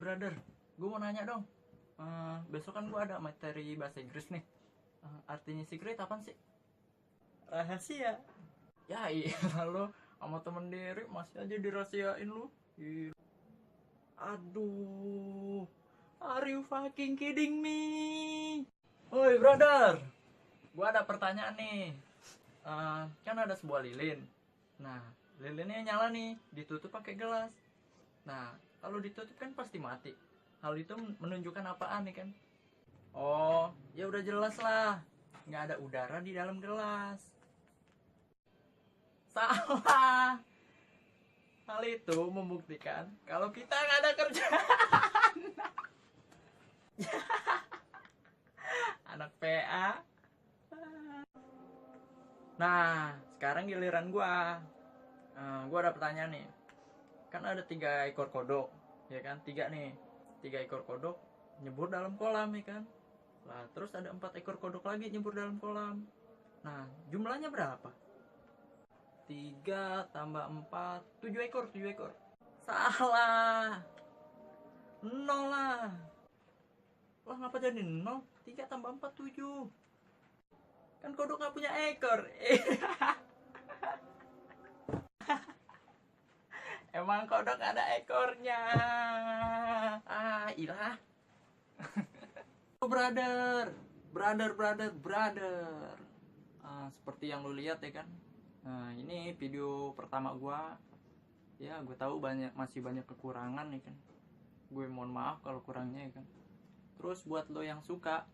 Brother, gue mau nanya dong. Besok kan gue ada materi bahasa Inggris nih. Artinya secret apaan sih? Rahasia. Ya iya lo sama temen diri masih aja dirahasiain lu. Gila. Aduh, are you fucking kidding me? Woi brother, gue ada pertanyaan nih. Kan ada sebuah lilin. Nah, lilinnya nyala nih, ditutup pakai gelas. Nah, kalau ditutup kan pasti mati. Hal itu menunjukkan apaan nih kan? Oh, ya udah jelas lah. Nggak ada udara di dalam gelas. Salah. Hal itu membuktikan kalau kita nggak ada kerjaan. Anak PA. Nah, sekarang giliran gua. Gua ada pertanyaan nih. Kan ada 3 ekor kodok, ya kan? 3 nih. 3 ekor kodok nyebur dalam kolam, ya kan? Lah, terus ada 4 ekor kodok lagi nyebur dalam kolam. Nah, jumlahnya berapa? 3 tambah 4, 7 ekor, 7 ekor. Salah. 0 lah. Lah, ngapa jadi 0? 3 tambah 4, 7. Kan kodok nggak punya ekor. Emang kodok ada ekornya. Ilah. Brother, brother. Seperti yang lu lihat ya kan. Nah, ini video pertama gua. Ya, gue tahu masih banyak kekurangan ya kan. Gue mohon maaf kalau kurangnya ya kan. Terus buat lo yang suka,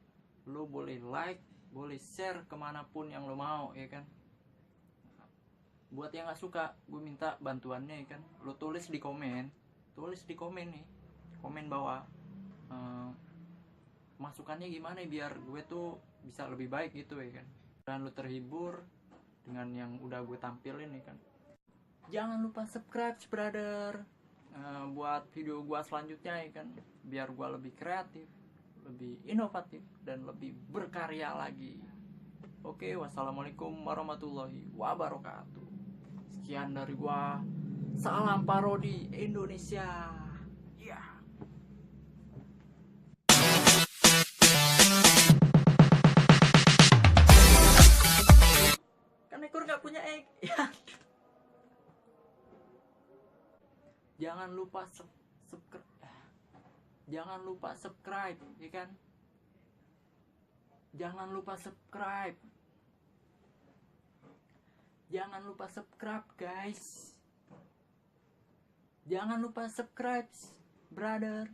lo boleh like, boleh share kemanapun yang lo mau ya kan. Buat yang nggak suka, gue minta bantuannya ya kan. Lo tulis di komen nih, komen bawah. Masukannya gimana ya, biar gue tuh bisa lebih baik gitu ya kan. Dan lo terhibur dengan yang udah gue tampilin ya kan. Jangan lupa subscribe brother, buat video gue selanjutnya ya kan, biar gue lebih kreatif, lebih inovatif, dan lebih berkarya lagi. Oke, wassalamualaikum warahmatullahi wabarakatuh. Sekian dari gue. Salam parodi Indonesia. Ya. Yeah. Kan ekor gak punya ek. Jangan lupa subscribe ya kan. Jangan lupa subscribe guys. Jangan lupa subscribe brother.